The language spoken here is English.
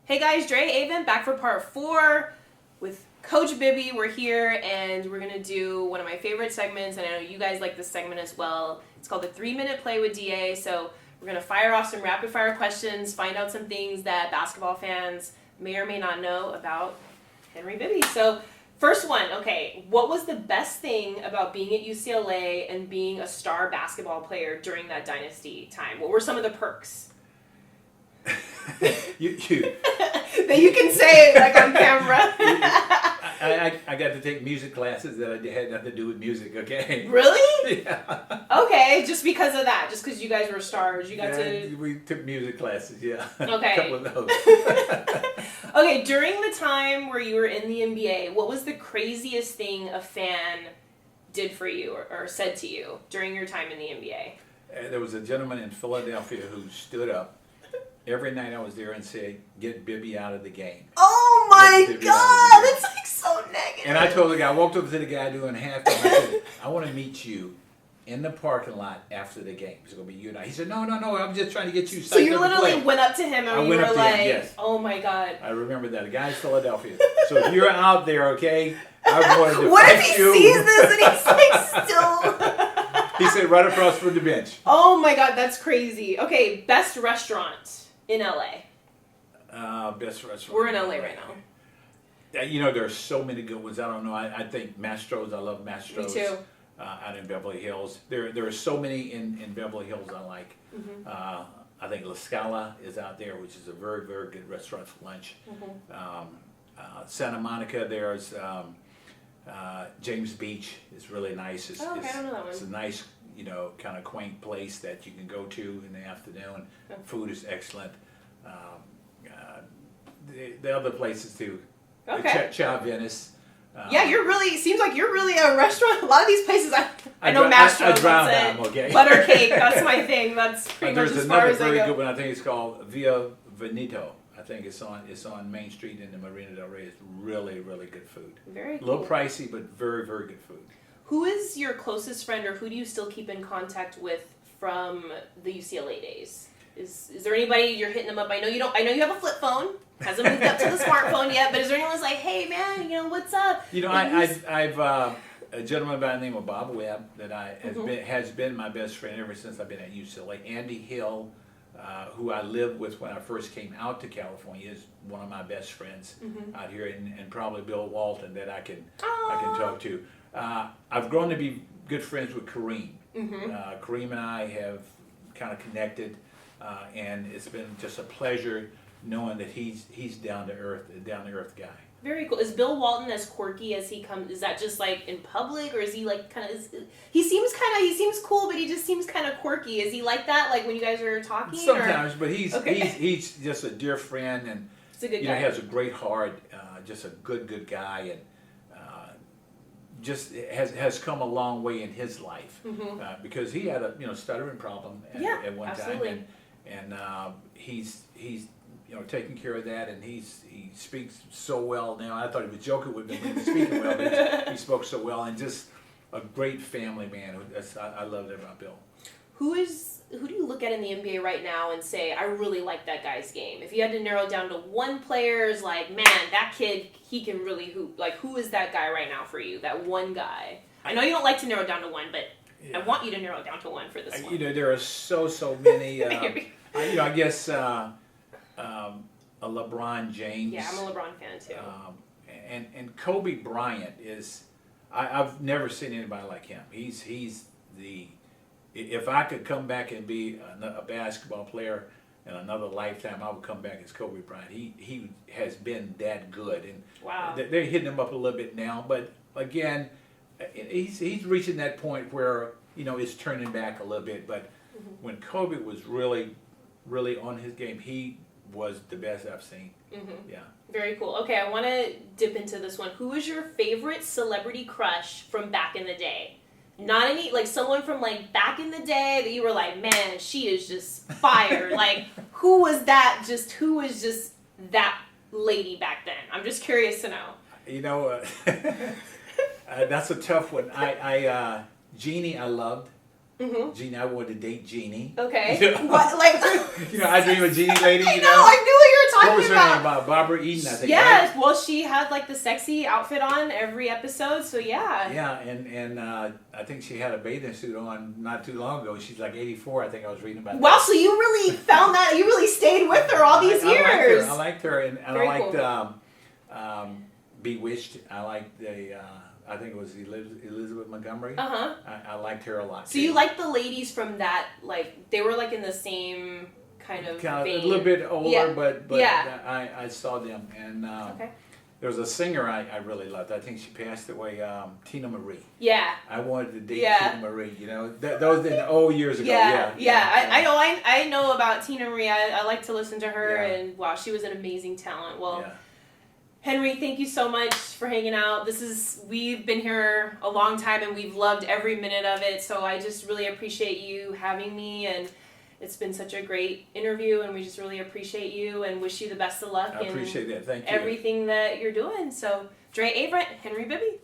Hey guys, Drea Avent back for part 4 with Coach Bibby. We're here and we're going to do one of my favorite segments, and I know you guys like this segment as well. It's called the 3-Minute Play with DA. So we're going to fire off some rapid fire questions, find out some things that basketball fans may or may not know about Henry Bibby. So first one, okay, what was the best thing about being at UCLA and being a star basketball player during that dynasty time? What were some of the perks? you That you can say it like on camera. I got to take music classes that had nothing to do with music, okay? Really? Yeah. Okay, just because of that, just because you guys were stars, you got to... We took music classes, yeah. Okay. A couple of those. Okay, during the time where you were in the NBA, what was the craziest thing a fan did for you or said to you during your time in the NBA? There was a gentleman in Philadelphia who stood up every night I was there and said, "Get Bibby out of the game." Oh my God, that's like so negative. And I told the guy, I walked up to the guy doing halftime. I said, "I want to meet you in the parking lot after the game. It's going to be you and I." He said, No, I'm just trying to get you psyched. So you literally went up to him and you were like, yes. Oh my God. I remember that. A guy in Philadelphia. So if you're out there, okay, I wanted to What fight if he you. sees this and he's like still... He said right across from the bench. Oh my God, that's crazy. Okay, best restaurant in LA. Best restaurant. We're in LA right now. You know, there's so many good ones. I don't know. I think Mastro's. I love Mastro's. Me too. Out in Beverly Hills. There are so many in Beverly Hills I like. Mm-hmm. I think La Scala is out there, which is a very, very good restaurant for lunch. Mm-hmm. Santa Monica, there's James Beach is really nice. I don't know that one. It's a nice, kind of quaint place that you can go to in the afternoon. Okay. Food is excellent. The other places too. Okay. Chow Venice. Yeah, seems like you're really a restaurant. A lot of these places, I know Mastro's, I drown that's them, it. okay? Butter cake, that's my thing. That's pretty much There's as far another as I very go. good one. I think it's called Via Veneto. I think it's on Main Street in the Marina Del Rey. It's really, really good food. Very A cool. little pricey, but very, very good food. Who is your closest friend, or who do you still keep in contact with from the UCLA days? Is there anybody you're hitting them up? I know you have a flip phone. Hasn't moved up to the smartphone yet, but is there anyone who's like, hey man, what's up? I've a gentleman by the name of Bob Webb that has been my best friend ever since I've been at UCLA. Andy Hill, who I lived with when I first came out to California, is one of my best friends out here, and probably Bill Walton that I can talk to. I've grown to be good friends with Kareem. Kareem and I have kind of connected, and it's been just a pleasure knowing that he's down to earth guy. Very cool. Is Bill Walton as quirky as he comes? Is that just like in public, or is he like kind of? He seems cool, but he just seems kind of quirky. Is he like that? Like when you guys are talking? Sometimes, but he's Okay. he's just a dear friend, and He's a good guy. he has a great heart. Just a good guy, and just has come a long way in his life because he had a stuttering problem at one absolutely. time, and he's taking care of that, and he speaks so well now. I thought he was joking with me when he was speaking well, but he spoke so well, and just a great family man. I love that about Bill. Who do you look at in the NBA right now and say, I really like that guy's game? If you had to narrow it down to one player, is like, man, that kid, he can really hoop. Like, who is that guy right now for you? That one guy. I know you don't like to narrow it down to one, but I want you to narrow it down to one for this one. There are so many. I guess a LeBron James. Yeah, I'm a LeBron fan too. And Kobe Bryant is. I've never seen anybody like him. He's the. If I could come back and be a basketball player in another lifetime, I would come back as Kobe Bryant. He has been that good, and wow. They're hitting him up a little bit now. But again, he's reaching that point where it's turning back a little bit. But when Kobe was really on his game, he was the best I've seen. Yeah. Very cool. Okay, I want to dip into this one. Who is your favorite celebrity crush from back in the day? Not any, like someone from like back in the day that you were like, man, she is just fire. Like, who was just that lady back then? I'm just curious to know. That's a tough one. Jeannie, I loved. Jeannie, I wanted to date Jeannie. Okay. What, like? I dream of Jeannie lady. I know. I knew what you were talking What was her about. name? Barbara Eden, I think. Yes, Right? well, she had like the sexy outfit on every episode, so yeah. Yeah, and I think she had a bathing suit on not too long ago. She's like 84, I think I was reading about Wow, that. so you really found that, you really stayed with her all these years. I liked her, and Very I liked cool. Bewitched. I liked I think it was Elizabeth Montgomery. Uh-huh. I liked her a lot. So too. you like the ladies from that, like, they were like in the same kind of vein. A little bit older, Yeah. but Yeah. I saw them, and Okay. there was a singer I really loved. I think she passed away, Tina Marie. Yeah. I wanted to date Yeah. Tina Marie. You know, those in the old years ago. Yeah. I know about Tina Marie. I like to listen to her, Yeah. and wow, she was an amazing talent. Well, Yeah. Henry, thank you so much for hanging out. We've been here a long time, and we've loved every minute of it. So I just really appreciate you having me, and it's been such a great interview, and we just really appreciate you and wish you the best of luck I appreciate that. Thank you. everything that you're doing. So, Drea Avent, Henry Bibby.